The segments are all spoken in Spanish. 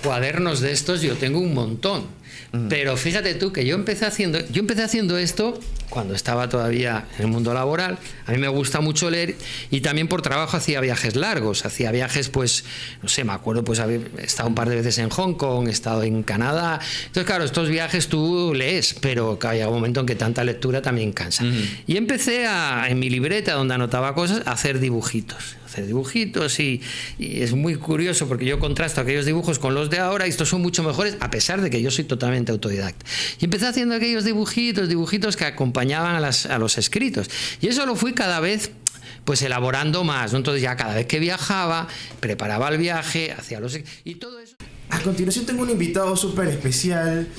cuadernos de estos yo tengo un montón. Pero fíjate tú que yo empecé haciendo esto cuando estaba todavía en el mundo laboral. A mí me gusta mucho leer y también por trabajo hacía viajes largos. Hacía viajes, pues, no sé, me acuerdo, pues he estado un par de veces en Hong Kong, he estado en Canadá. Entonces, claro, estos viajes tú lees, pero hay un momento en que tanta lectura también cansa. Y empecé en mi libreta, donde anotaba cosas, a hacer dibujitos y es muy curioso porque yo contrasto aquellos dibujos con los de ahora y estos son mucho mejores, a pesar de que yo soy totalmente autodidacta. Y empecé haciendo aquellos dibujitos que acompañaban a los escritos. Y eso lo fui cada vez pues elaborando más, ¿no? Entonces ya cada vez que viajaba, preparaba el viaje, hacía y todo eso. A continuación tengo un invitado súper especial,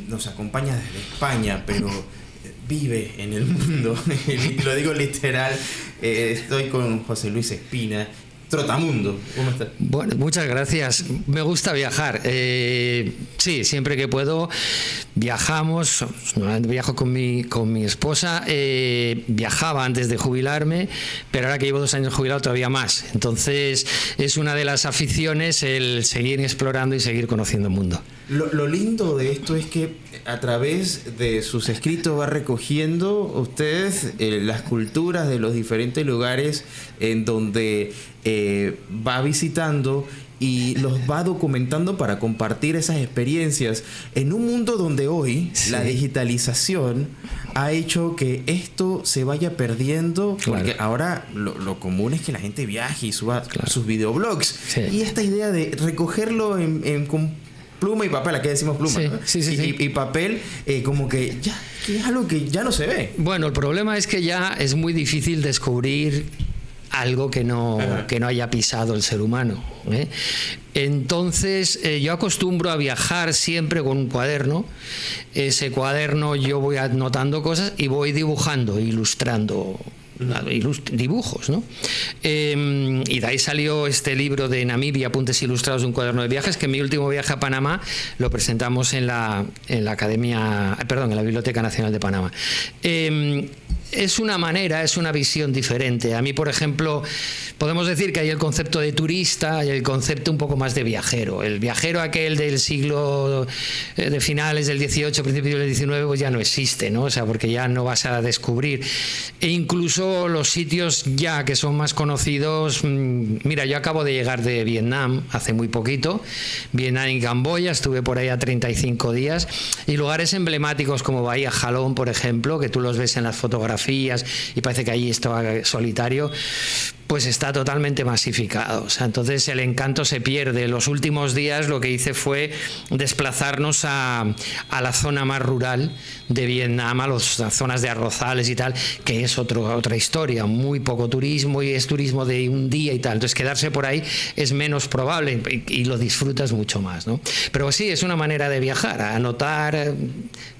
nos acompaña desde España, pero vive en el mundo, y lo digo literal. Estoy con José Luis Espina, Trotamundo. ¿Cómo estás? Bueno, muchas gracias. Me gusta viajar. Sí, siempre que puedo viajamos. Normalmente viajo con mi esposa. Viajaba antes de jubilarme, pero ahora que llevo 2 años jubilado todavía más. Entonces es una de las aficiones el seguir explorando y seguir conociendo el mundo. Lo lindo de esto es que a través de sus escritos va recogiendo ustedes las culturas de los diferentes lugares en donde va visitando y los va documentando para compartir esas experiencias en un mundo donde hoy la digitalización ha hecho que esto se vaya perdiendo, porque ahora lo común es que la gente viaje y suba sus videoblogs, y esta idea de recogerlo con pluma y papel, aquí decimos pluma, ¿no? Y papel, como que ya es algo que ya no se ve. Bueno, el problema es que ya es muy difícil descubrir algo que no haya pisado el ser humano, ¿eh? Entonces yo acostumbro a viajar siempre con un cuaderno. Ese cuaderno yo voy anotando cosas y voy dibujando, ilustrando dibujos, ¿no? Y de ahí salió este libro de Namibia, Apuntes Ilustrados de un cuaderno de viajes, que en mi último viaje a Panamá lo presentamos en la Biblioteca Nacional de Panamá. Es una manera, es una visión diferente. A mí, por ejemplo, podemos decir que hay el concepto de turista y el concepto un poco más de viajero. El viajero aquel del siglo de finales del XVIII, principios del XIX, pues ya no existe, ¿no? O sea, porque ya no vas a descubrir. E incluso los sitios ya que son más conocidos, mira, yo acabo de llegar de Vietnam hace muy poquito, Vietnam y Camboya, estuve por ahí a 35 días, y lugares emblemáticos como Bahía Jalón, por ejemplo, que tú los ves en las fotografías y parece que allí está solitario, pues está totalmente masificado. O sea, entonces el encanto se pierde. Los últimos días lo que hice fue desplazarnos a la zona más rural de Vietnam, a las zonas de arrozales y tal, que es otra historia, muy poco turismo, y es turismo de un día y tal. Entonces quedarse por ahí es menos probable y lo disfrutas mucho más, ¿no? Pero sí, es una manera de viajar, a anotar,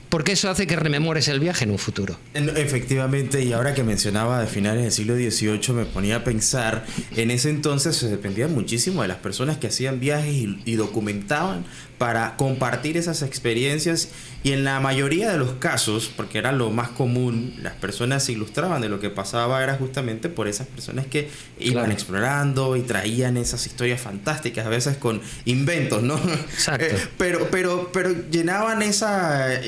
porque eso hace que rememores el viaje en un futuro. Efectivamente, y ahora que mencionaba de finales del siglo XVIII, me ponía a pensar, en ese entonces se dependía muchísimo de las personas que hacían viajes y documentaban para compartir esas experiencias, y en la mayoría de los casos, porque era lo más común, las personas se ilustraban de lo que pasaba, era justamente por esas personas que iban explorando y traían esas historias fantásticas, a veces con inventos, ¿no? Exacto. Pero llenaban esa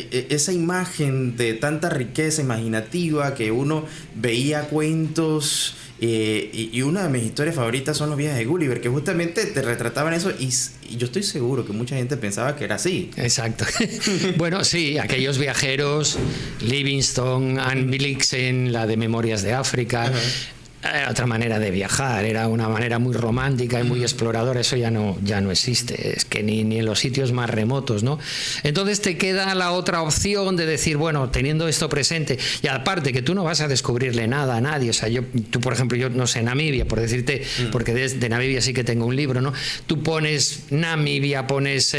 imagen de tanta riqueza imaginativa que uno veía cuentos. Y una de mis historias favoritas son los viajes de Gulliver, que justamente te retrataban eso, y yo estoy seguro que mucha gente pensaba que era así. Exacto. Bueno, sí, aquellos viajeros, Livingstone, Anne Billicksen, la de Memorias de África. Era otra manera de viajar, era una manera muy romántica y muy exploradora. Eso ya no existe, es que ni en los sitios más remotos, ¿no? Entonces te queda la otra opción de decir, bueno, teniendo esto presente, y aparte que tú no vas a descubrirle nada a nadie. O sea, tú, por ejemplo, yo no sé, Namibia, por decirte, porque de Namibia sí que tengo un libro, ¿no? Tú pones Namibia, pones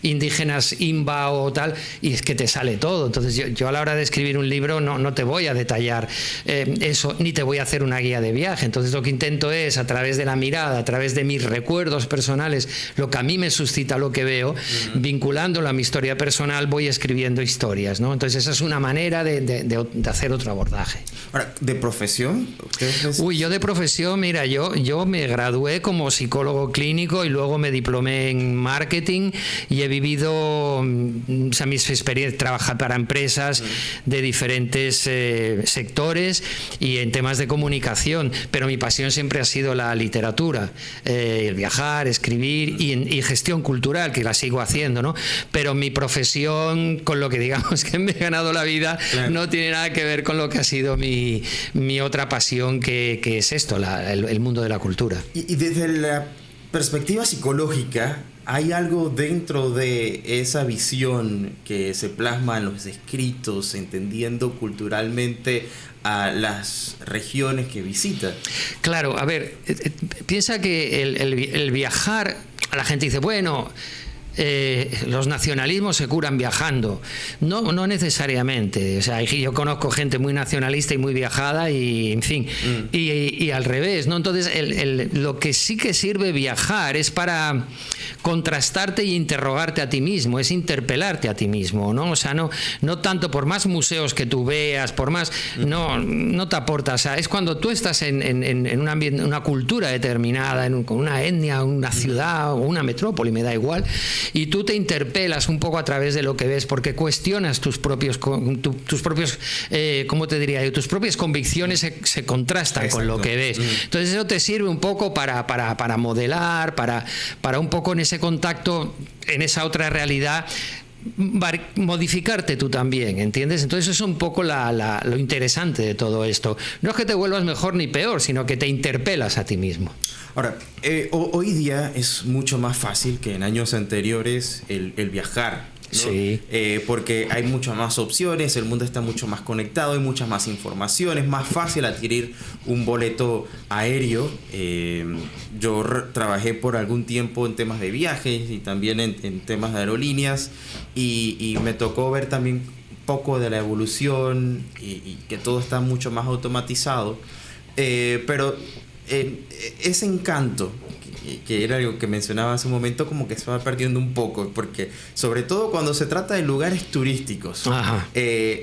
indígenas Imba o tal, y es que te sale todo. Entonces yo a la hora de escribir un libro no te voy a detallar eso, ni te voy a hacer una guía guía de viaje. Entonces lo que intento es, a través de la mirada, a través de mis recuerdos personales, lo que a mí me suscita lo que veo, vinculándolo a mi historia personal, voy escribiendo historias, ¿no? Entonces esa es una manera de hacer otro abordaje. Ahora, ¿de profesión? Uy, yo de profesión, mira, yo me gradué como psicólogo clínico y luego me diplomé en marketing y he vivido, o sea, mis experiencias, trabajar para empresas de diferentes sectores y en temas de comunicación, pero mi pasión siempre ha sido la literatura, el viajar, escribir y gestión cultural, que la sigo haciendo, ¿no? Pero mi profesión, con lo que digamos que me he ganado la vida, claro, no tiene nada que ver con lo que ha sido mi otra pasión, que es esto, el mundo de la cultura. Y desde la perspectiva psicológica, ¿hay algo dentro de esa visión que se plasma en los escritos, entendiendo culturalmente a las regiones que visita? Claro, a ver, piensa que el viajar, la gente dice, bueno, los nacionalismos se curan viajando. No necesariamente. O sea, yo conozco gente muy nacionalista y muy viajada y, en fin, y al revés, ¿no? Entonces, lo que sí que sirve viajar es para contrastarte y interrogarte a ti mismo, es interpelarte a ti mismo, ¿no? O sea, no tanto por más museos que tú veas, por más, no te aporta. O sea, es cuando tú estás en un ambiente, una cultura determinada, con una etnia, una ciudad o una metrópoli, me da igual, y tú te interpelas un poco a través de lo que ves, porque cuestionas tus propios, ¿cómo te diría yo? Tus propias convicciones se contrastan. Exacto. Con lo que ves. Entonces eso te sirve un poco para modelar, para un poco en ese contacto, en esa otra realidad, modificarte tú también, ¿entiendes? Entonces eso es un poco lo interesante de todo esto. No es que te vuelvas mejor ni peor, sino que te interpelas a ti mismo. Ahora, hoy día es mucho más fácil que en años anteriores el viajar, ¿no? Sí. Porque hay muchas más opciones, el mundo está mucho más conectado, hay mucha más información, es más fácil adquirir un boleto aéreo. Yo trabajé por algún tiempo en temas de viajes y también en temas de aerolíneas y me tocó ver también un poco de la evolución y que todo está mucho más automatizado, pero ese encanto que era algo que mencionaba hace un momento, como que se va perdiendo un poco, porque sobre todo cuando se trata de lugares turísticos,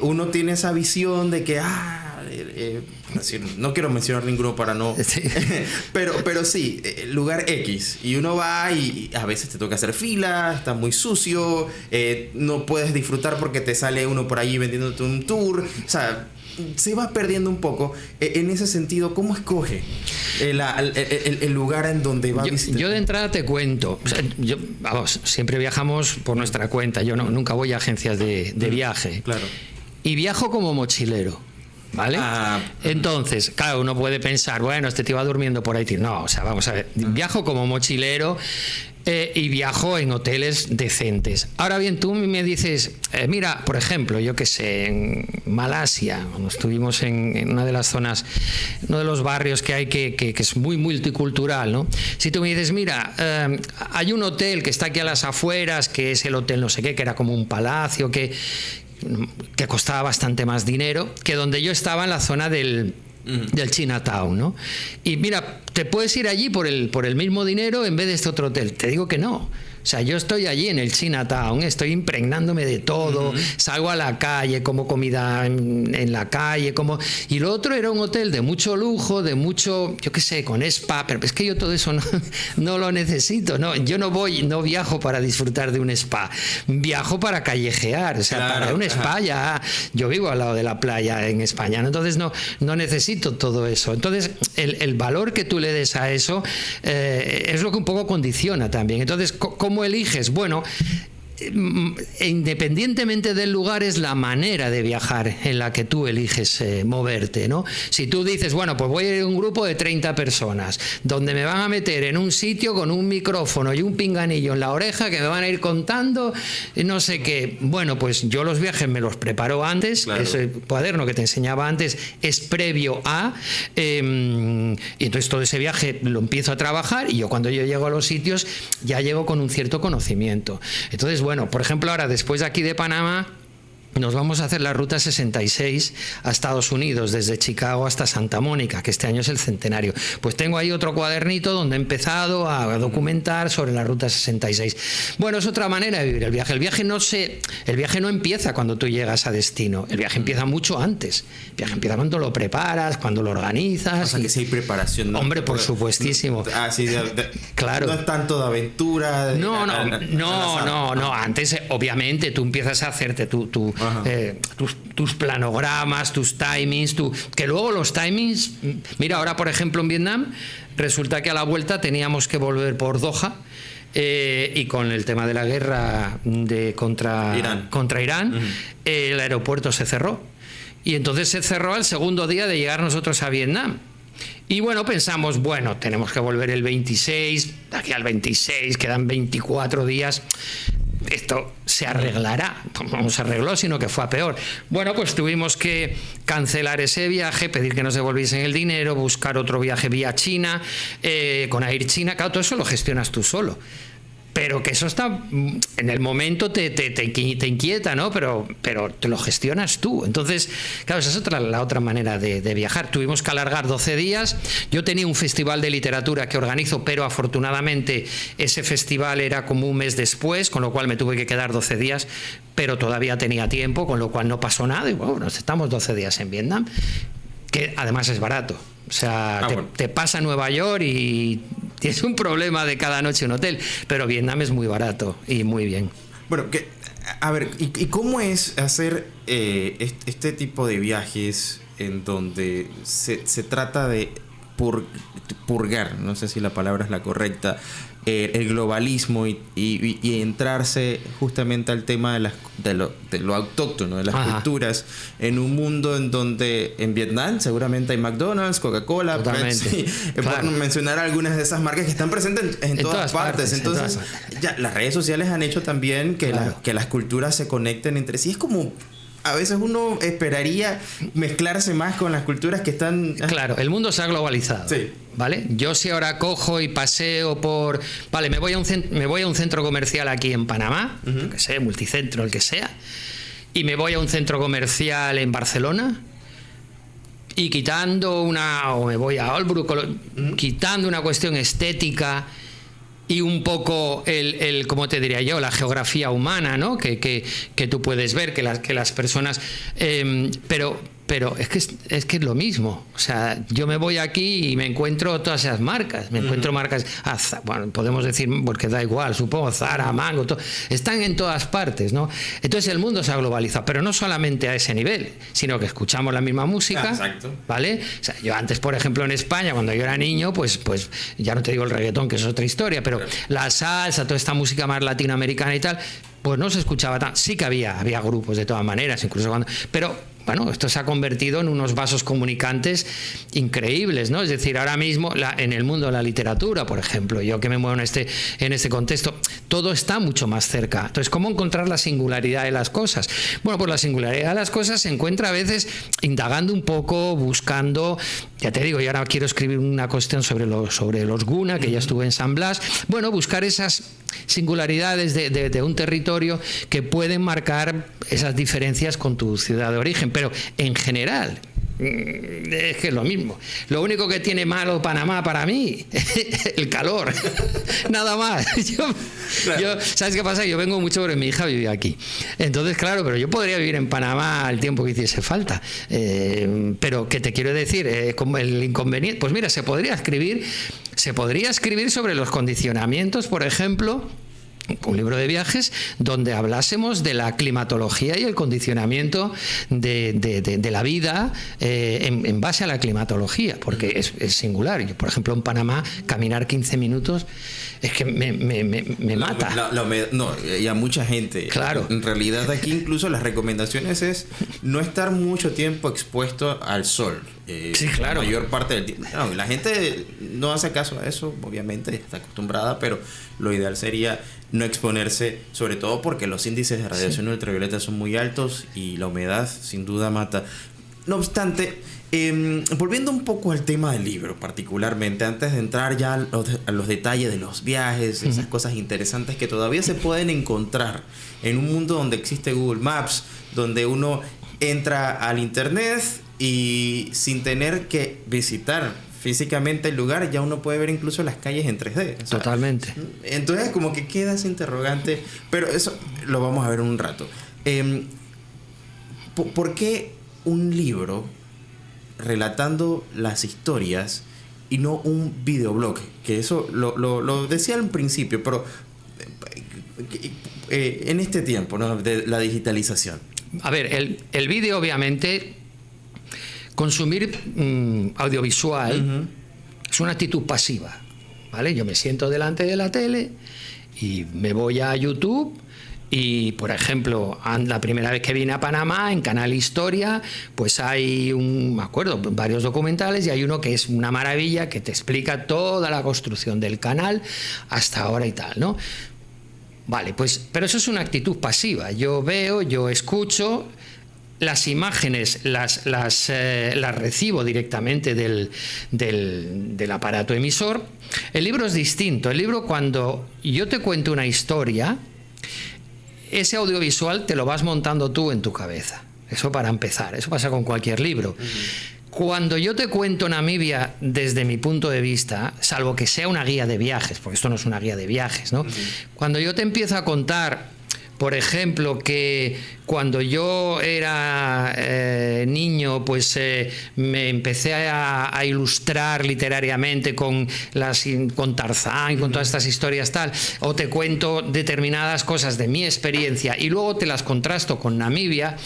uno tiene esa visión de que no quiero mencionar ninguno para no sí. pero sí, lugar X, y uno va y a veces te toca hacer fila, está muy sucio, no puedes disfrutar porque te sale uno por ahí vendiéndote un tour, o sea, se va perdiendo un poco. En ese sentido, ¿cómo escoge el lugar en donde va a visitar? Yo de entrada te cuento, o sea, vamos, siempre viajamos por nuestra cuenta, yo nunca voy a agencias de viaje. Claro. Y viajo como mochilero, ¿vale? Entonces, claro, uno puede pensar, bueno, este tío va durmiendo por ahí. No, o sea, vamos a ver, viajo como mochilero. Y viajo en hoteles decentes. Ahora bien, tú me dices, mira, por ejemplo, yo qué sé, en Malasia, cuando estuvimos en una de las zonas, uno de los barrios que hay que es muy multicultural, ¿no? Si tú me dices, mira, hay un hotel que está aquí a las afueras, que es el hotel no sé qué, que era como un palacio, que costaba bastante más dinero, que donde yo estaba en la zona del Chinatown, ¿no? Y mira, te puedes ir allí por el mismo dinero en vez de este otro hotel. Te digo que no. O sea, yo estoy allí en el Chinatown, estoy impregnándome de todo, salgo a la calle, como comida en la calle, y lo otro era un hotel de mucho lujo, de mucho, yo qué sé, con spa, pero es que yo todo eso no lo necesito, ¿no? Yo no viajo para disfrutar de un spa, viajo para callejear, o sea, claro, para un spa ya, yo vivo al lado de la playa en España, ¿no? Entonces no necesito todo eso. Entonces, el valor que tú le des a eso es lo que un poco condiciona también. Entonces, ¿cómo eliges? Bueno, independientemente del lugar, es la manera de viajar en la que tú eliges moverte, ¿no? Si tú dices, bueno, pues voy a ir a un grupo de 30 personas donde me van a meter en un sitio con un micrófono y un pinganillo en la oreja que me van a ir contando no sé qué, bueno, pues yo los viajes me los preparo antes, claro. Ese cuaderno que te enseñaba antes es previo a y entonces todo ese viaje lo empiezo a trabajar y yo cuando yo llego a los sitios ya llego con un cierto conocimiento. Entonces, bueno, por ejemplo, ahora después de aquí de Panamá nos vamos a hacer la Ruta 66 a Estados Unidos, desde Chicago hasta Santa Mónica, que este año es el centenario. Pues tengo ahí otro cuadernito donde he empezado a documentar sobre la Ruta 66. Bueno, es otra manera de vivir el viaje. El viaje no empieza cuando tú llegas a destino. El viaje empieza mucho antes. El viaje empieza cuando lo preparas, cuando lo organizas. O sea, que sí hay preparación, ¿no? Hombre, por supuestísimo. Sí, claro. No es tanto de aventura. No. Antes, obviamente, tú empiezas a hacerte tus planogramas, tus timings, que luego los timings... Mira, ahora, por ejemplo, en Vietnam, resulta que a la vuelta teníamos que volver por Doha, y con el tema de la guerra contra Irán, el aeropuerto se cerró. Y entonces se cerró al segundo día de llegar nosotros a Vietnam. Y bueno, pensamos, tenemos que volver el 26, de aquí al 26 quedan 24 días... Esto se arreglará. No se arregló, sino que fue a peor. Bueno, pues tuvimos que cancelar ese viaje, pedir que nos devolviesen el dinero, buscar otro viaje vía China, con Air China. Claro, todo eso lo gestionas tú solo. Pero que eso está, en el momento te inquieta, ¿no? Pero te lo gestionas tú. Entonces, claro, esa es la otra manera de viajar. Tuvimos que alargar 12 días. Yo tenía un festival de literatura que organizo, pero afortunadamente ese festival era como un mes después, con lo cual me tuve que quedar 12 días, pero todavía tenía tiempo, con lo cual no pasó nada. Y bueno, estamos 12 días en Vietnam, que además es barato. O sea, te pasa a Nueva York y tienes un problema de cada noche en hotel, pero Vietnam es muy barato y muy bien. Bueno, a ver, ¿y cómo es hacer este tipo de viajes en donde se trata de purgar, no sé si la palabra es la correcta, el globalismo y entrarse justamente al tema de lo autóctono, de las culturas, en un mundo en donde en Vietnam seguramente hay McDonald's, Coca-Cola, Pepsi, por mencionar algunas de esas marcas que están presentes en todas partes. Entonces, ya las redes sociales han hecho también que las culturas se conecten entre sí. Es como... A veces uno esperaría mezclarse más con las culturas que están... Claro, el mundo se ha globalizado. Sí. ¿Vale? Yo si ahora cojo y paseo por... Vale, me voy a un centro comercial aquí en Panamá, que sea, multicentro, el que sea, y me voy a un centro comercial en Barcelona, y o me voy a Holbrook, quitando una cuestión estética... Y un poco ¿cómo te diría yo? La geografía humana, ¿no? Que tú puedes ver, que las personas... Pero es que es lo mismo. O sea, yo me voy aquí y me encuentro todas esas marcas. Me encuentro marcas... Bueno, podemos decir, porque da igual, supongo, Zara, Mango... están en todas partes, ¿no? Entonces el mundo se ha globalizado, pero no solamente a ese nivel, sino que escuchamos la misma música. Exacto. ¿Vale? O sea, yo antes, por ejemplo, en España, cuando yo era niño, pues ya no te digo el reggaetón, que es otra historia, pero la salsa, toda esta música más latinoamericana y tal, pues no se escuchaba tan... Sí que había grupos de todas maneras, incluso cuando... Pero... Bueno, esto se ha convertido en unos vasos comunicantes increíbles, ¿no? Es decir, ahora mismo en el mundo de la literatura, por ejemplo, yo que me muevo en este contexto, todo está mucho más cerca. Entonces, ¿cómo encontrar la singularidad de las cosas? Bueno, pues la singularidad de las cosas se encuentra a veces indagando un poco, buscando... Ya te digo, yo ahora quiero escribir una cuestión sobre los Guna, que ya estuve en San Blas. Bueno, buscar esas singularidades de un territorio que pueden marcar esas diferencias con tu ciudad de origen, pero en general es que es lo mismo. Lo único que tiene malo Panamá para mí, el calor, nada más. Yo, ¿sabes qué pasa? Yo vengo mucho porque mi hija vive aquí, entonces claro, pero yo podría vivir en Panamá el tiempo que hiciese falta, pero ¿qué te quiero decir? Como el inconveniente, pues mira, se podría escribir sobre los condicionamientos, por ejemplo, un libro de viajes donde hablásemos de la climatología y el condicionamiento de la vida en base a la climatología, porque es singular. Yo, por ejemplo, en Panamá, caminar 15 minutos es que me mata. Y a mucha gente. Claro. En realidad aquí incluso las recomendaciones es no estar mucho tiempo expuesto al sol. Sí, claro. La mayor parte del tiempo. No, la gente no hace caso a eso, obviamente, está acostumbrada, pero lo ideal sería no exponerse, sobre todo porque los índices de radiación ultravioleta son muy altos y la humedad sin duda mata. No obstante, volviendo un poco al tema del libro particularmente, antes de entrar ya a los detalles de los viajes, esas cosas interesantes que todavía se pueden encontrar en un mundo donde existe Google Maps, donde uno entra al internet y sin tener que visitar físicamente el lugar, ya uno puede ver incluso las calles en 3D. O sea, totalmente. Entonces como que queda ese interrogante, pero eso lo vamos a ver en un rato. ¿Por qué un libro relatando las historias y no un videoblog? Que eso lo decía al principio, pero en este tiempo, ¿no?, de la digitalización. A ver, el vídeo, obviamente, consumir audiovisual es una actitud pasiva, ¿vale? Yo me siento delante de la tele y me voy a YouTube y, por ejemplo, la primera vez que vine a Panamá, en Canal Historia, pues hay me acuerdo, varios documentales, y hay uno que es una maravilla, que te explica toda la construcción del canal hasta ahora y tal, ¿no? Vale, pues, pero eso es una actitud pasiva. Yo veo, yo escucho, las imágenes las recibo directamente del aparato emisor. El libro es distinto. El libro, cuando yo te cuento una historia, ese audiovisual te lo vas montando tú en tu cabeza. Eso para empezar. Eso pasa con cualquier libro. Cuando yo te cuento Namibia desde mi punto de vista, salvo que sea una guía de viajes, porque esto no es una guía de viajes, ¿no? Cuando yo te empiezo a contar, por ejemplo, que cuando yo era niño, pues me empecé a ilustrar literariamente con Tarzán y con todas estas historias tal, o te cuento determinadas cosas de mi experiencia y luego te las contrasto con Namibia,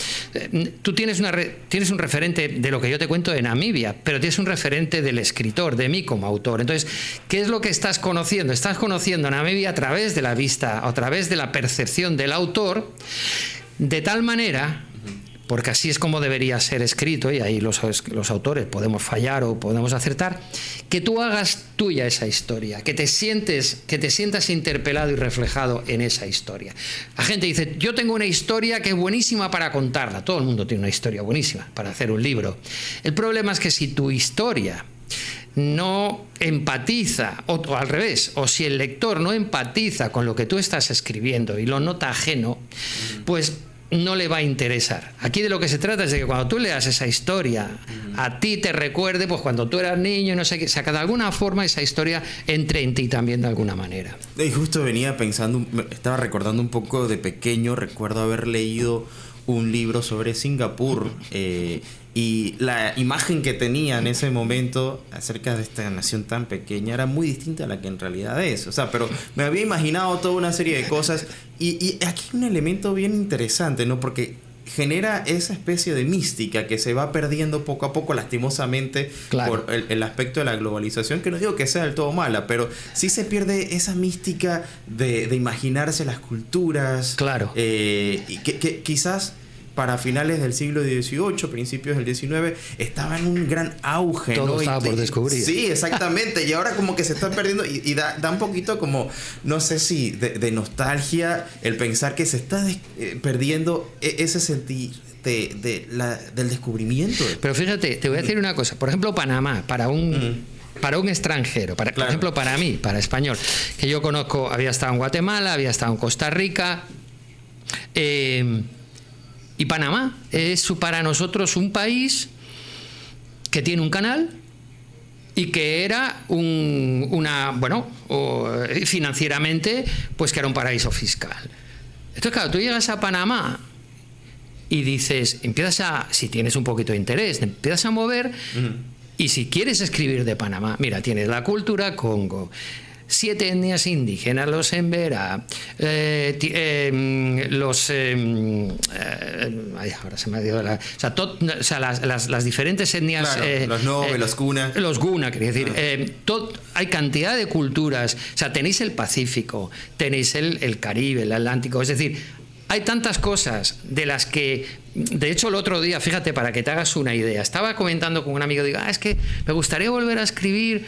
tú tienes un referente de lo que yo te cuento de Namibia, pero tienes un referente del escritor, de mí como autor. Entonces, ¿qué es lo que estás conociendo? Estás conociendo Namibia a través de la vista, a través de la percepción del autor, de tal manera, porque así es como debería ser escrito, y ahí los autores podemos fallar o podemos acertar, que tú hagas tuya esa historia, que te sientas interpelado y reflejado en esa historia. La gente dice, yo tengo una historia que es buenísima para contarla. Todo el mundo tiene una historia buenísima para hacer un libro. El problema es que si tu historia no empatiza, o al revés, o si el lector no empatiza con lo que tú estás escribiendo y lo nota ajeno, pues no le va a interesar. Aquí de lo que se trata es de que cuando tú leas esa historia, a ti te recuerde, pues cuando tú eras niño, no sé qué, o sea, que de alguna forma esa historia entre en ti también de alguna manera. Y justo venía pensando, estaba recordando un poco de pequeño, recuerdo haber leído un libro sobre Singapur, y la imagen que tenía en ese momento acerca de esta nación tan pequeña era muy distinta a la que en realidad es. O sea, pero me había imaginado toda una serie de cosas. Y aquí hay un elemento bien interesante, ¿no? Porque genera esa especie de mística que se va perdiendo poco a poco, lastimosamente, claro, por el aspecto de la globalización, que no digo que sea del todo mala, pero sí se pierde esa mística de imaginarse las culturas. Claro. Y que quizás para finales del siglo XVIII, principios del XIX, estaba en un gran auge, todo, ¿no? estaba por descubrir. Sí, exactamente. Y ahora como que se está perdiendo y da un poquito como, no sé si de nostalgia el pensar que se está perdiendo ese sentir del descubrimiento. Pero fíjate, te voy a decir una cosa. Por ejemplo, Panamá, para un extranjero, claro, por ejemplo, para mí, para español, que yo conozco, había estado en Guatemala, había estado en Costa Rica, y Panamá es para nosotros un país que tiene un canal y que era financieramente, pues que era un paraíso fiscal. Entonces, claro, tú llegas a Panamá y dices, si tienes un poquito de interés, empiezas a mover, y si quieres escribir de Panamá, mira, tienes la cultura Congo, 7 etnias indígenas, los Emberá, ahora se me ha ido las diferentes etnias, claro, los Nobe, los Guna. Los Guna, quería decir, hay cantidad de culturas, o sea, tenéis el Pacífico, tenéis el Caribe, el Atlántico, es decir, hay tantas cosas de las que, de hecho, el otro día, fíjate, para que te hagas una idea, estaba comentando con un amigo, digo, es que me gustaría volver a escribir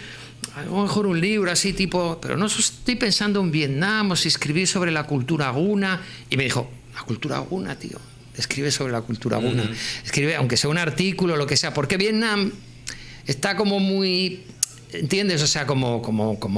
a lo mejor un libro así tipo, pero no estoy pensando en Vietnam o si escribir sobre la cultura guna. Y me dijo, la cultura guna, tío, escribe sobre la cultura guna, escribe, aunque sea un artículo, lo que sea, porque Vietnam está como muy... ¿Entiendes? O sea, como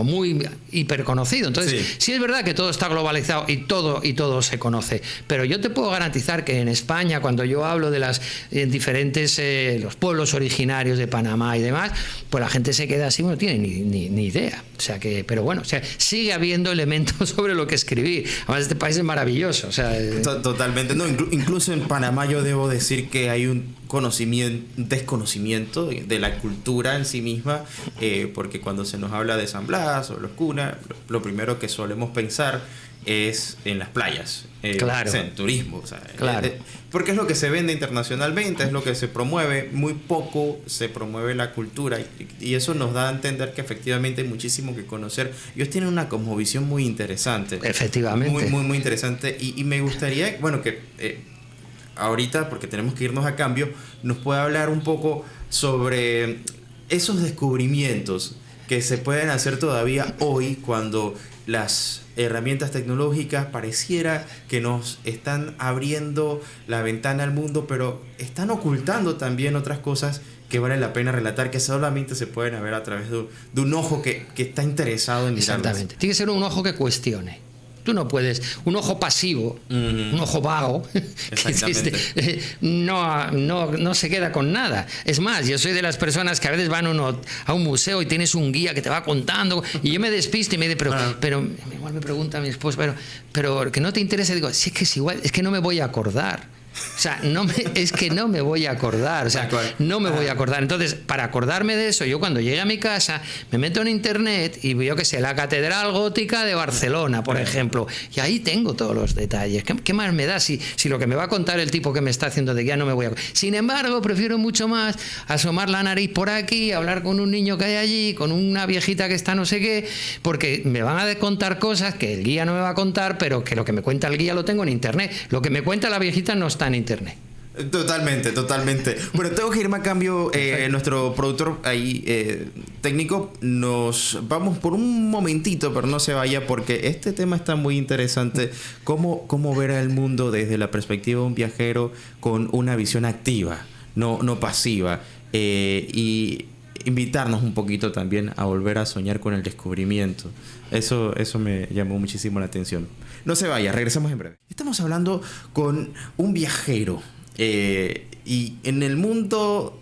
muy hiperconocido. Entonces, sí es verdad que todo está globalizado y todo se conoce. Pero yo te puedo garantizar que en España, cuando yo hablo de las diferentes los pueblos originarios de Panamá y demás, pues la gente se queda así, no tiene ni idea. O sea que, pero bueno, o sea, sigue habiendo elementos sobre lo que escribir. Además, este país es maravilloso. O sea, totalmente. No, incluso en Panamá yo debo decir que hay un desconocimiento de la cultura en sí misma, porque cuando se nos habla de San Blas o los Cunas, lo primero que solemos pensar es en las playas, claro. En turismo, o sea, claro. Porque es lo que se vende internacionalmente, es lo que se promueve, muy poco se promueve la cultura, y eso nos da a entender que efectivamente hay muchísimo que conocer. Ellos tienen una cosmovisión muy interesante, efectivamente, muy interesante, y me gustaría, bueno, que ahorita, porque tenemos que irnos a cambio, nos puede hablar un poco sobre esos descubrimientos que se pueden hacer todavía hoy, cuando las herramientas tecnológicas pareciera que nos están abriendo la ventana al mundo, pero están ocultando también otras cosas que vale la pena relatar, que solamente se pueden ver a través de un ojo que está interesado en mirarlas. Exactamente. Tiene que ser un ojo que cuestione. Tú no puedes, un ojo pasivo, un ojo vago, que no se queda con nada. Es más, yo soy de las personas que a veces van a un museo y tienes un guía que te va contando, y yo me despisto y me dice, pero igual me pregunta mi esposa, pero que no te interesa, digo, sí, es que es igual, es que no me voy a acordar. O sea, es que no me voy a acordar. O sea, no me voy a acordar. Entonces, para acordarme de eso, yo cuando llegue a mi casa me meto en internet y veo que sé, la Catedral Gótica de Barcelona, por ejemplo, y ahí tengo todos los detalles. ¿Qué más me da si lo que me va a contar el tipo que me está haciendo de guía no me voy a acordar? Sin embargo, prefiero mucho más asomar la nariz por aquí, hablar con un niño que hay allí, con una viejita que está no sé qué, porque me van a contar cosas que el guía no me va a contar, pero que lo que me cuenta el guía lo tengo en internet. Lo que me cuenta la viejita no está en internet. Totalmente. Bueno, tengo que irme a cambio. Nuestro productor ahí, técnico, nos vamos por un momentito, pero no se vaya, porque este tema está muy interesante. Cómo ver el mundo desde la perspectiva de un viajero con una visión activa, no pasiva, y invitarnos un poquito también a volver a soñar con el descubrimiento. Eso me llamó muchísimo la atención. No se vaya, regresamos en breve. Estamos hablando con un viajero, y en el mundo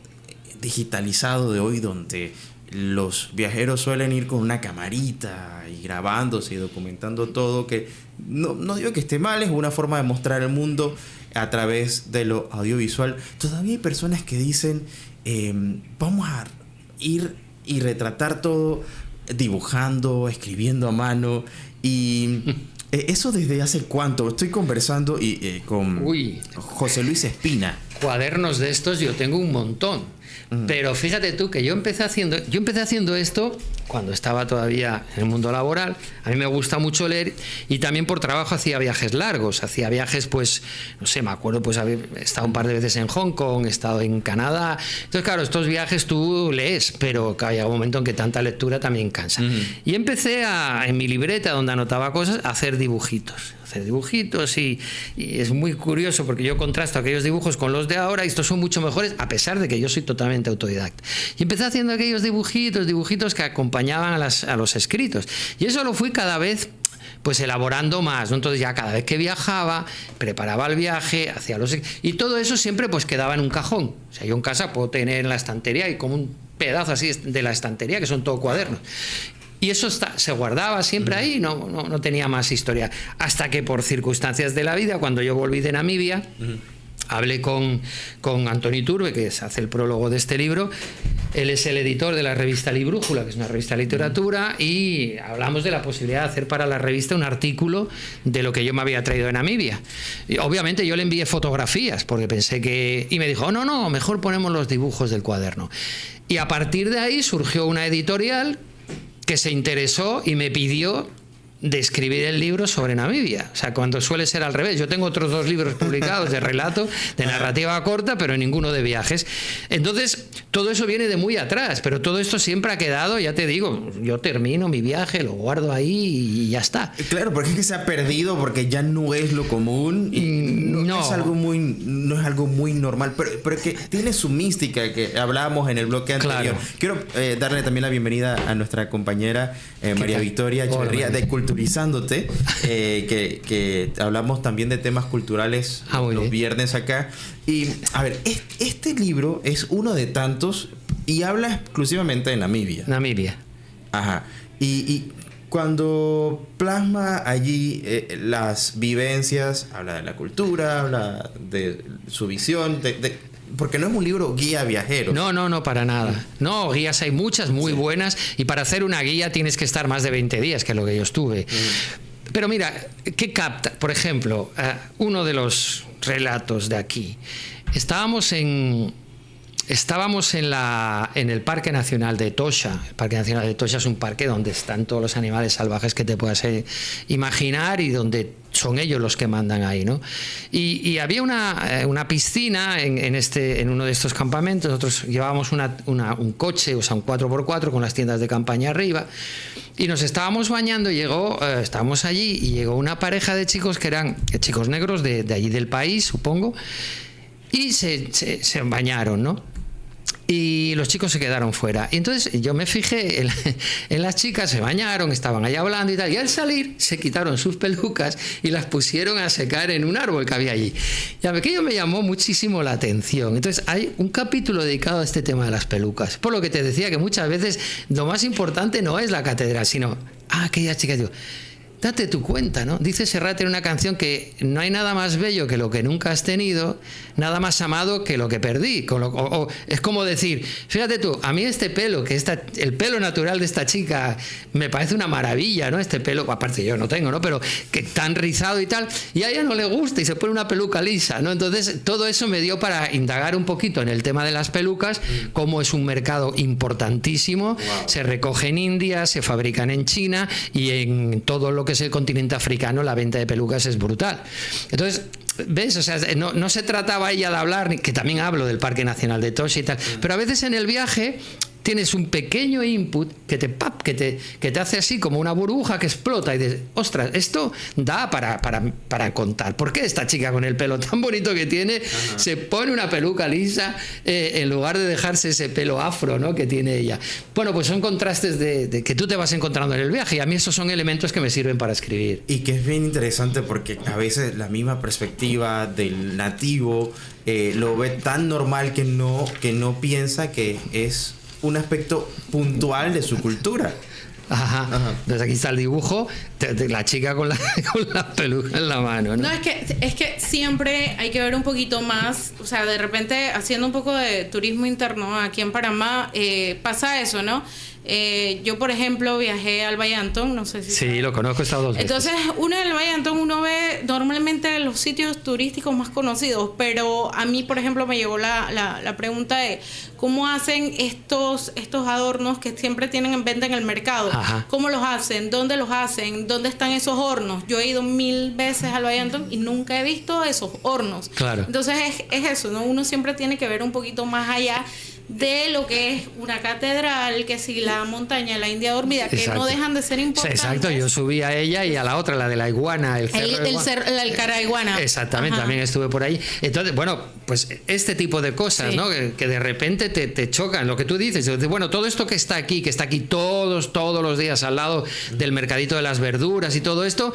digitalizado de hoy, donde los viajeros suelen ir con una camarita y grabándose y documentando todo, que no digo que esté mal, es una forma de mostrar el mundo a través de lo audiovisual. Todavía hay personas que dicen, vamos a ir y retratar todo dibujando, escribiendo a mano, y eso desde hace cuánto. Estoy conversando con José Luis Espina. Cuadernos de estos yo tengo un montón. Pero fíjate tú que yo empecé haciendo esto cuando estaba todavía en el mundo laboral. A mí me gusta mucho leer, y también por trabajo hacía viajes largos, pues, no sé, me acuerdo, pues he estado un par de veces en Hong Kong, he estado en Canadá. Entonces, claro, estos viajes tú lees, pero hay un momento en que tanta lectura también cansa. Y empecé en mi libreta, donde anotaba cosas, a hacer dibujitos, y es muy curioso porque yo contrasto aquellos dibujos con los de ahora, y estos son mucho mejores, a pesar de que yo soy totalmente autodidacta. Y empecé haciendo aquellos dibujitos que acompañaban a los escritos, y eso lo fui cada vez pues elaborando más, ¿no? Entonces ya cada vez que viajaba, preparaba el viaje, y todo eso siempre pues quedaba en un cajón. O sea, yo en casa puedo tener en la estantería, y como un pedazo así de la estantería, que son todo cuadernos. Y eso se guardaba siempre ahí, no tenía más historia. Hasta que por circunstancias de la vida, cuando yo volví de Namibia, hablé con Antoni Iturbe, que hace el prólogo de este libro. Él es el editor de la revista Librújula, que es una revista de literatura, y hablamos de la posibilidad de hacer para la revista un artículo de lo que yo me había traído de Namibia. Y obviamente yo le envié fotografías, porque pensé que... Y me dijo, no, mejor ponemos los dibujos del cuaderno. Y a partir de ahí surgió una editorial que se interesó y me pidió de escribir el libro sobre Namibia. O sea, cuando suele ser al revés. Yo tengo otros 2 libros publicados de relato, de narrativa corta, pero ninguno de viajes. Entonces, todo eso viene de muy atrás, pero todo esto siempre ha quedado, ya te digo, yo termino mi viaje, lo guardo ahí y ya está. Claro, porque es que se ha perdido, porque ya no es lo común y no es algo muy normal, pero que tiene su mística que hablábamos en el bloque anterior. Claro. Quiero darle también la bienvenida a nuestra compañera María Victoria Echeverría de Culturizándote, que hablamos también de temas culturales los viernes acá. Y a ver, este libro es uno de tantos y habla exclusivamente de Namibia. Ajá. Y cuando plasma allí las vivencias, habla de la cultura, habla de su visión, porque no es un libro guía viajero. No, para nada. No, guías hay muchas muy buenas, y para hacer una guía tienes que estar más de 20 días, que es lo que yo estuve. Pero mira, ¿qué capta? Por ejemplo, uno de los relatos de aquí. Estábamos en el Parque Nacional de Etosha. El Parque Nacional de Etosha es un parque donde están todos los animales salvajes que te puedas imaginar y donde son ellos los que mandan ahí, ¿no? Y había una piscina en uno de estos campamentos. Nosotros llevábamos un coche, o sea, un 4x4 con las tiendas de campaña arriba, y nos estábamos bañando. Estábamos allí y llegó una pareja de chicos que eran chicos negros de allí del país, supongo, y se bañaron, ¿no? Y los chicos se quedaron fuera. Y entonces yo me fijé en las chicas, se bañaron, estaban allá hablando y tal. Y al salir se quitaron sus pelucas y las pusieron a secar en un árbol que había allí. Y aquello me llamó muchísimo la atención. Entonces hay un capítulo dedicado a este tema de las pelucas. Por lo que te decía que muchas veces lo más importante no es la catedral, sino aquellas chicas. Digo, date tu cuenta, ¿no? Dice Serrat en una canción que no hay nada más bello que lo que nunca has tenido, nada más amado que lo que perdí. Es como decir, fíjate tú, a mí este pelo, el pelo natural de esta chica me parece una maravilla, ¿no? Este pelo, aparte yo no tengo, ¿no? Pero que tan rizado y tal, y a ella no le gusta y se pone una peluca lisa, ¿no? Entonces todo eso me dio para indagar un poquito en el tema de las pelucas, cómo es un mercado importantísimo, se recoge en India, se fabrican en China, y en todo lo que es el continente africano la venta de pelucas es brutal. Entonces, ¿ves? O sea, no se trataba ella de hablar, que también hablo del Parque Nacional de Etosha y tal, pero a veces en el viaje tienes un pequeño input que te hace así como una burbuja que explota y dices, ostras, esto da para contar. ¿Por qué esta chica con el pelo tan bonito que tiene se pone una peluca lisa en lugar de dejarse ese pelo afro, ¿no?, que tiene ella? Bueno, pues son contrastes de que tú te vas encontrando en el viaje, y a mí esos son elementos que me sirven para escribir. Y que es bien interesante porque a veces la misma perspectiva del nativo lo ve tan normal que no piensa que es un aspecto puntual de su cultura. Ajá. Entonces aquí está el dibujo de la chica con la peluca en la mano, ¿no? No, es que siempre hay que ver un poquito más. O sea, de repente, haciendo un poco de turismo interno aquí en Panamá, pasa eso, ¿no? Yo, por ejemplo, viajé al Valle Antón, no sé si... Sí, lo conozco, he estado 2 veces. Entonces, uno en el Valle Antón, uno ve normalmente los sitios turísticos más conocidos, pero a mí, por ejemplo, me llegó la pregunta de cómo hacen estos adornos que siempre tienen en venta en el mercado. Ajá. ¿Cómo los hacen? ¿Dónde los hacen? ¿Dónde están esos hornos? Yo he ido 1000 veces al Valle Antón y nunca he visto esos hornos. Claro. Entonces, es eso, ¿no? Uno siempre tiene que ver un poquito más allá de lo que es una catedral, que si la montaña de la India Dormida, que Exacto. no dejan de ser importantes. Exacto, yo subí a ella y a la otra, la de la iguana, el cara iguana. Exactamente, Ajá. También estuve por ahí. Entonces, bueno, pues este tipo de cosas, sí, ¿no? Que de repente te chocan, lo que tú dices. Bueno, todo esto que está aquí todos los días al lado del mercadito de las verduras y todo esto,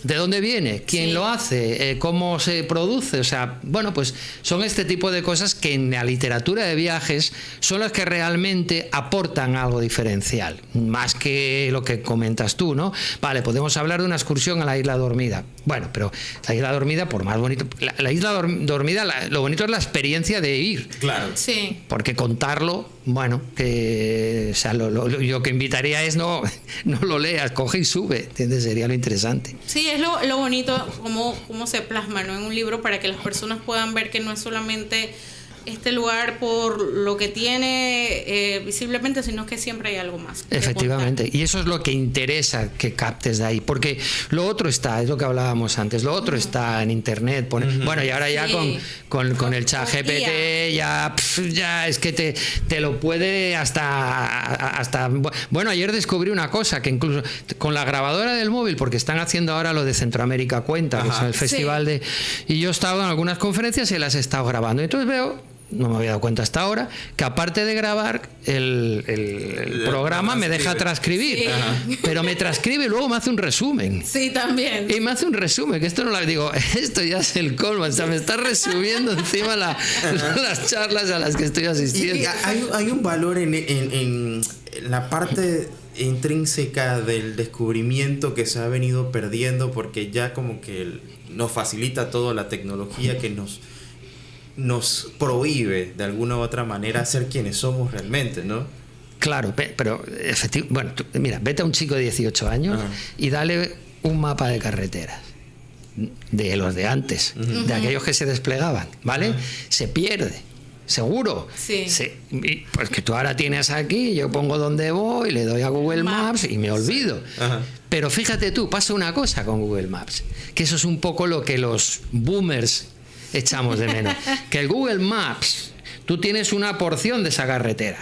¿de dónde viene? ¿Quién lo hace? ¿Cómo se produce? O sea, bueno, pues son este tipo de cosas que en la literatura de viajes son las que realmente aportan algo diferencial, más que lo que comentas tú, ¿no? Vale, podemos hablar de una excursión a la Isla Dormida. Bueno, pero la Isla Dormida, por más bonito... La Isla Dormida, lo bonito es la experiencia de ir. Claro. Sí. Porque contarlo, bueno, o sea, yo que invitaría es no lo leas, coge y sube, ¿entiendes? Sería lo interesante. Sí, es lo bonito cómo se plasma, ¿no?, en un libro, para que las personas puedan ver que no es solamente este lugar por lo que tiene visiblemente, sino que siempre hay algo más. Efectivamente, y eso es lo que interesa que captes de ahí, porque lo otro está, es lo que hablábamos antes, lo otro está en internet, bueno, y ahora ya con el chat GPT ya es que te lo puede hasta bueno, ayer descubrí una cosa, que incluso con la grabadora del móvil, porque están haciendo ahora lo de Centroamérica Cuenta, que es el festival y yo he estado en algunas conferencias y las he estado grabando, entonces veo, no me había dado cuenta hasta ahora, que aparte de grabar el programa me deja transcribir, pero me transcribe y luego me hace un resumen. Sí, también. Y me hace un resumen, que esto no lo digo, esto ya es el colmo, o sea, me está resumiendo encima las charlas a las que estoy asistiendo. Y hay un valor en la parte intrínseca del descubrimiento que se ha venido perdiendo, porque ya como que nos facilita toda la tecnología que nos prohíbe de alguna u otra manera ser quienes somos realmente, ¿no? Claro, pero efectivamente, bueno, mira, vete a un chico de 18 años y dale un mapa de carreteras de los de antes, de aquellos que se desplegaban, ¿vale? Se pierde. Seguro. Sí. Pues que tú ahora tienes aquí, yo pongo dónde voy, le doy a Google Maps y me olvido. Pero fíjate tú, pasa una cosa con Google Maps, que eso es un poco lo que los boomers echamos de menos. Que el Google Maps, tú tienes una porción de esa carretera,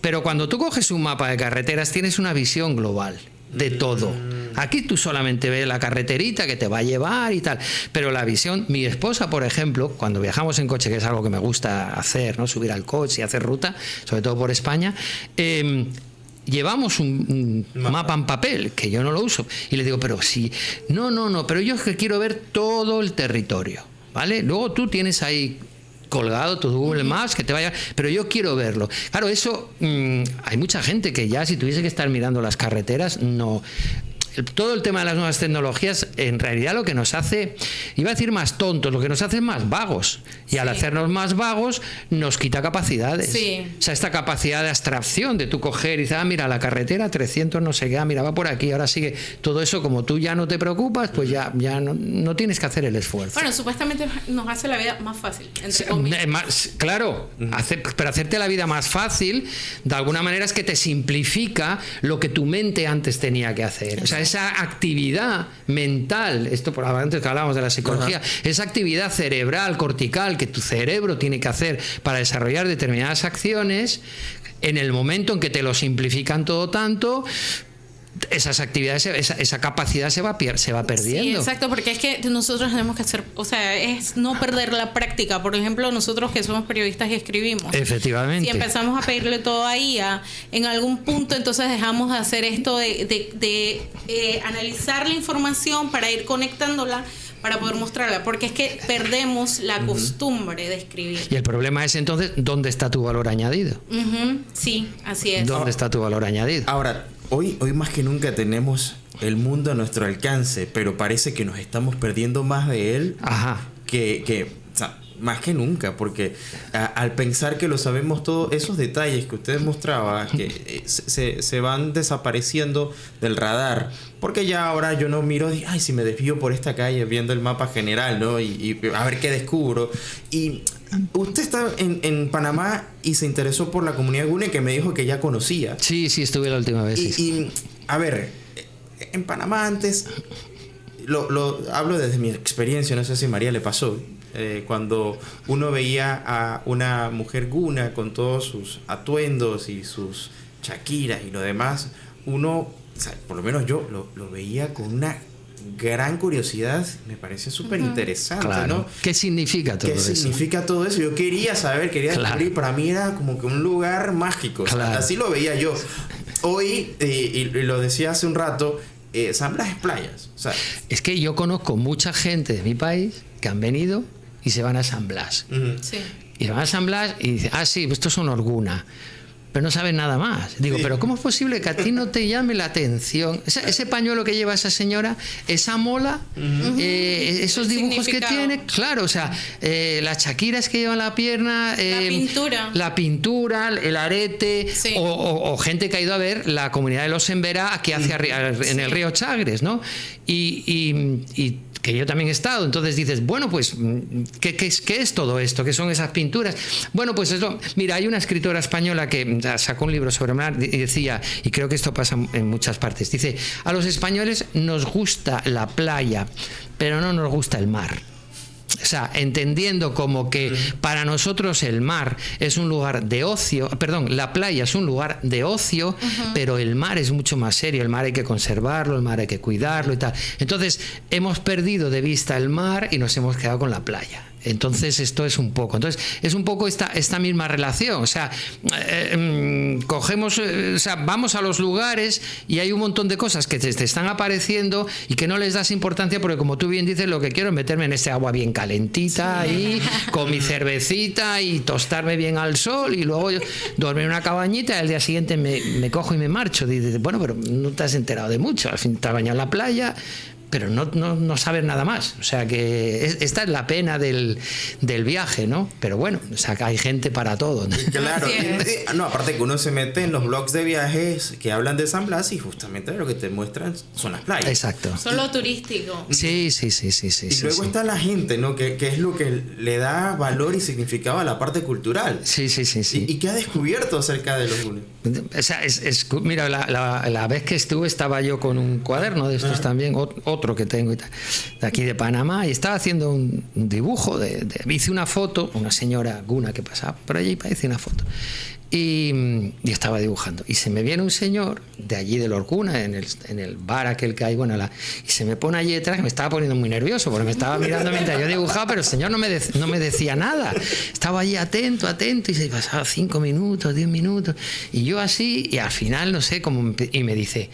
pero cuando tú coges un mapa de carreteras tienes una visión global de todo. Aquí tú solamente ves la carreterita que te va a llevar y tal, pero la visión, mi esposa, por ejemplo, cuando viajamos en coche, que es algo que me gusta hacer, ¿no? Subir al coche y hacer ruta, sobre todo por España, llevamos un mapa en papel, que yo no lo uso, y le digo, pero sí, no, pero yo es que quiero ver todo el territorio, ¿vale? Luego tú tienes ahí colgado tu Google Maps que te vaya, pero yo quiero verlo. Claro, eso hay mucha gente que ya, si tuviese que estar mirando las carreteras, no. Todo el tema de las nuevas tecnologías, en realidad lo que nos hace, iba a decir más tontos, lo que nos hace es más vagos. Y al hacernos más vagos, nos quita capacidades. O sea, esta capacidad de abstracción, de tú coger y decir, mira, la carretera 300 no sé qué, mira, va por aquí, ahora sigue. Todo eso, como tú ya no te preocupas, pues ya no tienes que hacer el esfuerzo. Bueno, supuestamente nos hace la vida más fácil, entre comillas. Claro, pero hacerte la vida más fácil, de alguna manera, es que te simplifica lo que tu mente antes tenía que hacer. O sea, esa actividad mental, esto por antes que hablábamos de la psicología, esa actividad cerebral, cortical, que tu cerebro tiene que hacer para desarrollar determinadas acciones, en el momento en que te lo simplifican todo tanto, esas actividades, esa capacidad se va perdiendo. Sí, exacto, porque es que nosotros tenemos que hacer, o sea, es no perder la práctica. Por ejemplo, nosotros que somos periodistas y escribimos. Efectivamente. Si empezamos a pedirle todo a IA, en algún punto entonces dejamos de hacer esto de analizar la información para ir conectándola, para poder mostrarla, porque es que perdemos la costumbre de escribir. Y el problema es entonces, ¿dónde está tu valor añadido? Sí, así es. ¿Dónde está tu valor añadido? Ahora, hoy más que nunca tenemos el mundo a nuestro alcance, pero parece que nos estamos perdiendo más de él que o sea, más que nunca, porque al pensar que lo sabemos todo, esos detalles que usted mostraba, que se van desapareciendo del radar, porque ya ahora yo no miro, ay, si me desvío por esta calle viendo el mapa general, ¿no? Y a ver qué descubro. Y usted está en Panamá y se interesó por la comunidad Gune, que me dijo que ya conocía. Sí, estuve la última vez. Y a ver, en Panamá antes, lo hablo desde mi experiencia, no sé si a María le pasó, cuando uno veía a una mujer guna con todos sus atuendos y sus chaquiras y lo demás, uno, o sea, por lo menos yo lo veía con una gran curiosidad, me parece súper interesante, ¿no? ¿Qué significa todo eso? ¿Qué significa todo eso? Yo quería saber, quería descubrir, para mí era como que un lugar mágico, o sea, así lo veía yo. Hoy, y lo decía hace un rato, San Blas es playas, o sea, es que yo conozco mucha gente de mi país que han venido y se van a San Blas. Sí. Y se van a San Blas y dicen, sí, pues esto es una orguna. Pero no saben nada más. Digo, pero ¿cómo es posible que a ti no te llame la atención? Ese pañuelo que lleva esa señora, esa mola, esos dibujos que tiene, claro, o sea, las chaquiras que lleva en la pierna, la pintura, el arete, o gente que ha ido a ver la comunidad de los Emberá aquí hacia en el río Chagres, ¿no? Y que yo también he estado. Entonces dices, bueno, pues, ¿qué es todo esto? ¿Qué son esas pinturas? Bueno, pues eso, mira, hay una escritora española que sacó un libro sobre mar y decía, y creo que esto pasa en muchas partes, dice, a los españoles nos gusta la playa, pero no nos gusta el mar. O sea, entendiendo como que para nosotros el mar es un lugar de ocio, perdón, la playa es un lugar de ocio, pero el mar es mucho más serio, el mar hay que conservarlo, el mar hay que cuidarlo y tal. Entonces, hemos perdido de vista el mar y nos hemos quedado con la playa. Entonces esto es un poco esta misma relación, o sea, cogemos, o sea, vamos a los lugares y hay un montón de cosas que te están apareciendo y que no les das importancia porque, como tú bien dices, lo que quiero es meterme en este agua bien calentita y con mi cervecita y tostarme bien al sol y luego dormir en una cabañita y al día siguiente me cojo y me marcho. Dices, bueno, pero no te has enterado de mucho, al fin te has bañado en la playa, pero no sabes nada más. O sea que esta es la pena del viaje, ¿no? Pero bueno, o sea que hay gente para todo, ¿no? Claro. No, aparte que uno se mete en los blogs de viajes que hablan de San Blas y justamente lo que te muestran son las playas. Exacto. Solo turístico. Sí. Y luego está la gente, ¿no? Que es lo que le da valor y significado a la parte cultural. Sí. ¿Y qué ha descubierto acerca de los gunes? O sea, mira, la vez que estuve estaba yo con un cuaderno de estos también, otro que tengo y tal, de aquí de Panamá, y estaba haciendo un dibujo hice una foto, una señora guna que pasaba por allí, hice una foto y estaba dibujando y se me viene un señor de allí de Lorcuna en el bar aquel que hay, bueno, y se me pone allí detrás, que me estaba poniendo muy nervioso porque me estaba mirando mientras yo dibujaba, pero el señor no me decía nada, estaba allí atento y se pasaba 5 minutos, 10 minutos y yo así, y al final no sé cómo, y me dice,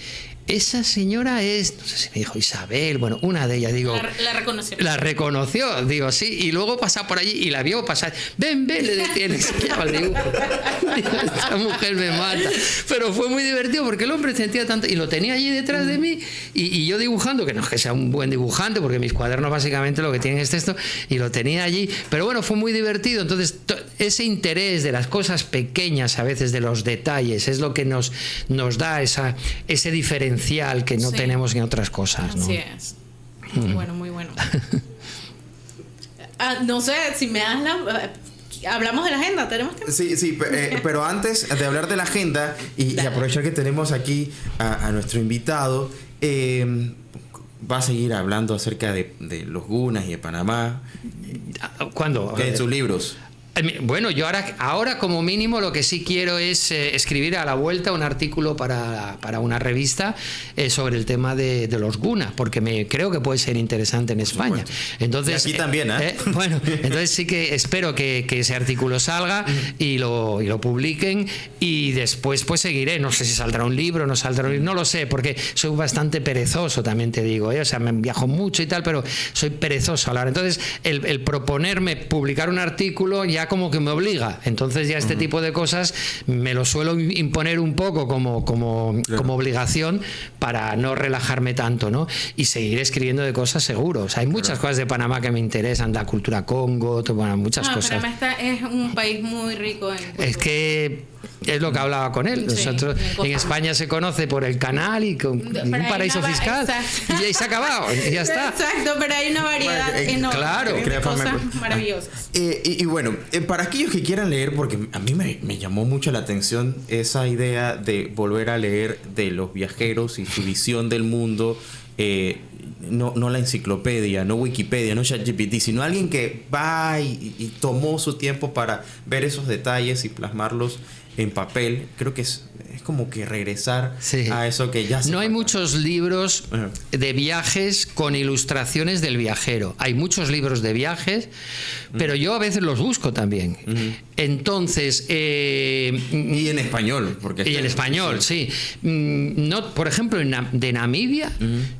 esa señora es, no sé si me dijo Isabel, bueno, una de ellas, digo... La reconoció. La reconoció, digo, sí, y luego pasa por allí y la vio pasar. Ven, le decía, le enseñaba el dibujo. Digo, esta mujer me mata. Pero fue muy divertido porque el hombre sentía tanto, y lo tenía allí detrás de mí, y yo dibujando, que no es que sea un buen dibujante, porque mis cuadernos básicamente lo que tienen es texto, y lo tenía allí, pero bueno, fue muy divertido. Entonces, ese interés de las cosas pequeñas, a veces de los detalles, es lo que nos da ese diferencial que no tenemos en otras cosas, ¿no? Así es. Muy bueno, muy bueno. No sé, si me das hablamos de la agenda, ¿tenemos tiempo? Sí, pero antes de hablar de la agenda y aprovechar que tenemos aquí a nuestro invitado, va a seguir hablando acerca de los gunas y de Panamá. ¿Cuándo? De sus libros. Bueno, yo ahora como mínimo lo que sí quiero es escribir a la vuelta un artículo para una revista sobre el tema de los gunas, porque creo que puede ser interesante en España. Entonces, y aquí también, bueno, entonces sí que espero que ese artículo salga y lo publiquen, y después pues seguiré. No sé si saldrá un libro, no saldrá un libro, no lo sé, porque soy bastante perezoso, también te digo, o sea, me viajo mucho y tal, pero soy perezoso a la hora. Entonces, el proponerme publicar un artículo ya como que me obliga. Entonces ya este tipo de cosas me lo suelo imponer un poco como obligación para no relajarme tanto, ¿no? Y seguir escribiendo de cosas seguro. O sea, hay muchas cosas de Panamá que me interesan, la cultura Congo, bueno, muchas cosas. Panamá es un país muy rico en cultura. Es que es lo que hablaba con él. Nosotros en España se conoce por el canal y un paraíso fiscal. Y ahí se ha acabado, y ya está. Exacto, pero hay una variedad enorme de cosas maravillosas. Y bueno, para aquellos que quieran leer, porque a mí me llamó mucho la atención esa idea de volver a leer de los viajeros y su visión del mundo. No la enciclopedia, no Wikipedia, no ChatGPT, sino alguien que va y tomó su tiempo para ver esos detalles y plasmarlos en papel. Creo que es como que regresar a eso que ya se No hay muchos libros de viajes con ilustraciones del viajero. Hay muchos libros de viajes, pero yo a veces los busco también. Entonces... y en español. Y en español, sí. No, por ejemplo, de Namibia,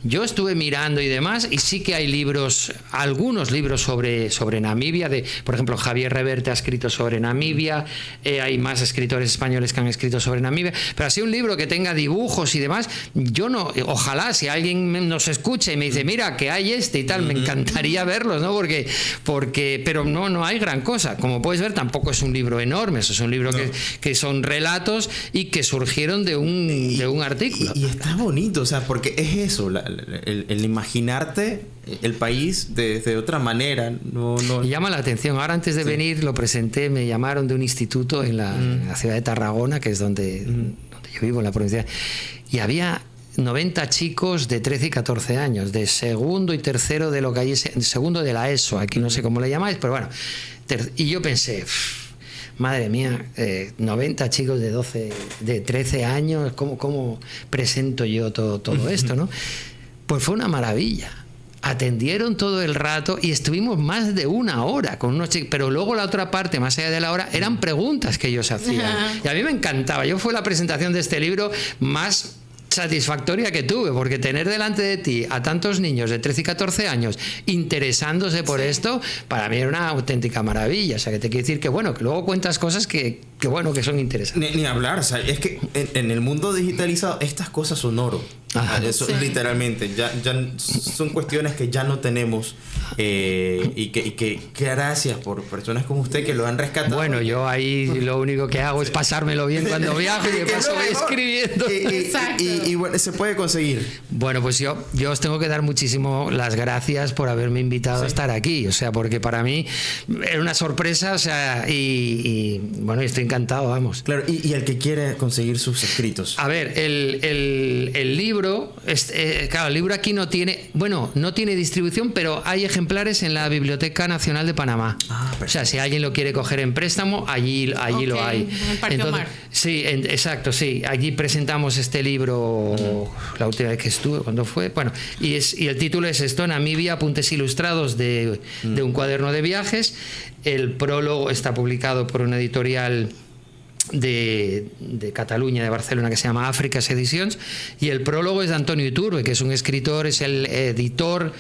yo estuve mirando y demás, y sí que hay libros, algunos libros sobre Namibia. Por ejemplo, Javier Reverte ha escrito sobre Namibia, hay más escritores españoles que han escrito sobre Namibia, pero así un libro que tenga dibujos y demás, yo no, ojalá si alguien nos escucha y me dice, mira, que hay y tal, me encantaría verlos, ¿no? Pero no hay gran cosa. Como puedes ver, tampoco es un libro enorme, eso es un libro que son relatos y que surgieron de un artículo. Y está bonito, o sea, porque es eso, el imaginarte el país de otra manera. Y llama la atención. Ahora, antes de venir, lo presenté, me llamaron de un instituto en la ciudad de Tarragona, que es donde yo vivo, en la provincia, y había 90 chicos de 13 y 14 años, de segundo y tercero de lo que hay, segundo de la ESO, aquí no sé cómo le llamáis, pero bueno. Y yo pensé, madre mía, 90 chicos de 13 años, ¿cómo presento yo todo esto, no? Pues fue una maravilla. Atendieron todo el rato y estuvimos más de una hora con unos chicos, pero luego la otra parte, más allá de la hora, eran preguntas que ellos hacían. Y a mí me encantaba. Fue la presentación de este libro más satisfactoria que tuve, porque tener delante de ti a tantos niños de 13 y 14 años interesándose por esto, para mí era una auténtica maravilla. O sea, que te quiero decir que bueno, que luego cuentas cosas que son interesantes. Ni hablar, o sea, es que en el mundo digitalizado estas cosas son oro. Eso, literalmente, ya son cuestiones que ya no tenemos, y que gracias por personas como usted que lo han rescatado. Bueno, yo ahí lo único que hago es pasármelo bien cuando viajo y de paso voy escribiendo. Y bueno, se puede conseguir. Bueno, pues yo os tengo que dar muchísimo las gracias por haberme invitado a estar aquí, o sea, porque para mí era una sorpresa, o sea, y bueno, estoy encantado, vamos. Claro, y el que quiere conseguir sus escritos. A ver, el libro, claro, el libro aquí no tiene distribución, pero hay ejemplares en la Biblioteca Nacional de Panamá. O sea, si alguien lo quiere coger en préstamo, allí lo hay. En el Parque Omar. Sí, exacto, sí. Allí presentamos este libro la última vez que estuve, ¿cuándo fue? Bueno, y el título es esto, Namibia, apuntes ilustrados de un cuaderno de viajes. El prólogo está publicado por una editorial de Cataluña, de Barcelona, que se llama Áfricas Edicions, y el prólogo es de Antonio Iturbe, que es un escritor, es el director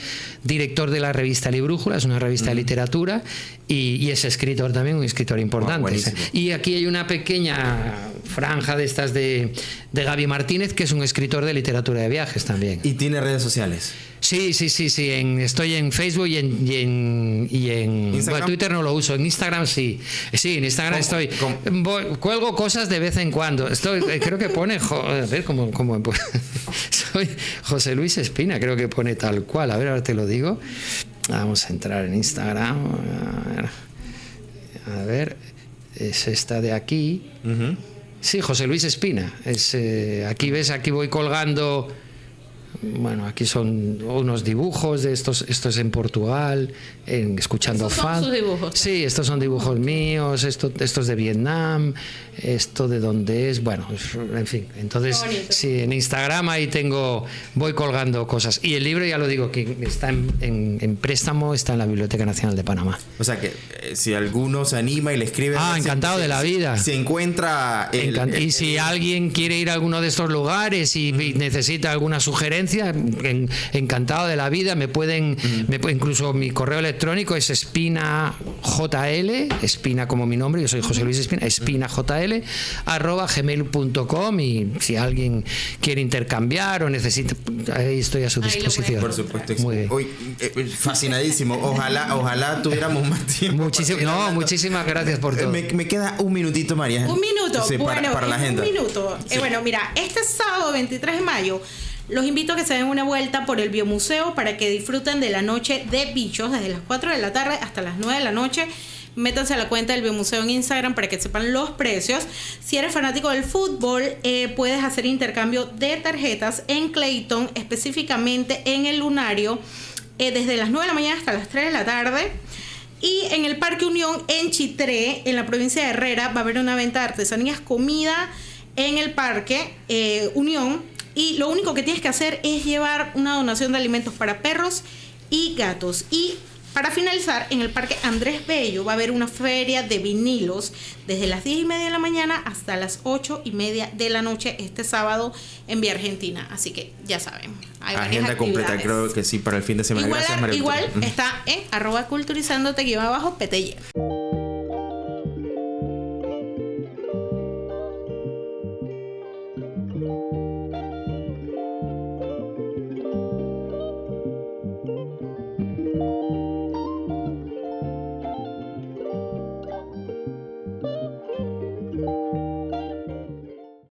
de la revista Librújula, es una revista de literatura, y es escritor también, un escritor importante. Y aquí hay una pequeña franja de estas de Gaby Martínez, que es un escritor de literatura de viajes también. ¿Y tiene redes sociales? Sí. Estoy en Facebook y en bueno, Twitter no lo uso. En Instagram sí. Sí, en Instagram estoy. Cuelgo cosas de vez en cuando. Creo que pone. A ver cómo soy José Luis Espina, creo que pone tal cual. A ver, ahora te lo digo. Vamos a entrar en Instagram. A ver. Es esta de aquí. Sí, José Luis Espina. Aquí ves, aquí voy colgando. Bueno, aquí son unos dibujos de estos es en Portugal, escuchando fans. ¿Estos son sus dibujos? Sí, estos son dibujos míos, estos de Vietnam, esto de dónde es, bueno, en fin. Entonces, sí, en Instagram ahí voy colgando cosas. Y el libro, ya lo digo, que está en préstamo, está en la Biblioteca Nacional de Panamá. O sea que si alguno se anima y le escribe... encantado de la vida. Se encuentra... Y si alguien quiere ir a alguno de estos lugares y necesita alguna sugerencia, encantado de la vida. Me pueden incluso mi correo electrónico es espinajl, espina como mi nombre, yo soy José Luis Espina, espinajl@gmail.com, y si alguien quiere intercambiar o necesita, ahí estoy a su disposición. Por supuesto. Muy bien. Hoy, fascinadísimo. Ojalá tuviéramos más tiempo. Muchísimas gracias por todo. Me queda un minutito, María. Un minuto. Sí, bueno, para la agenda. Un minuto. Sí. Bueno, mira, este sábado 23 de mayo los invito a que se den una vuelta por el Biomuseo para que disfruten de la noche de bichos desde las 4 de la tarde hasta las 9 de la noche. Métanse a la cuenta del Biomuseo en Instagram para que sepan los precios. Si eres fanático del fútbol, puedes hacer intercambio de tarjetas en Clayton, específicamente en el Lunario, desde las 9 de la mañana hasta las 3 de la tarde. Y en el Parque Unión, en Chitré, en la provincia de Herrera, va a haber una venta de artesanías, comida en el Parque Unión. Y lo único que tienes que hacer es llevar una donación de alimentos para perros y gatos. Y para finalizar, en el Parque Andrés Bello va a haber una feria de vinilos desde las 10:30 de la mañana hasta las 8:30 de la noche este sábado en Vía Argentina. Así que ya saben, hay agenda completa, creo que sí, para el fin de semana. Igual está en @culturizándote_PTY.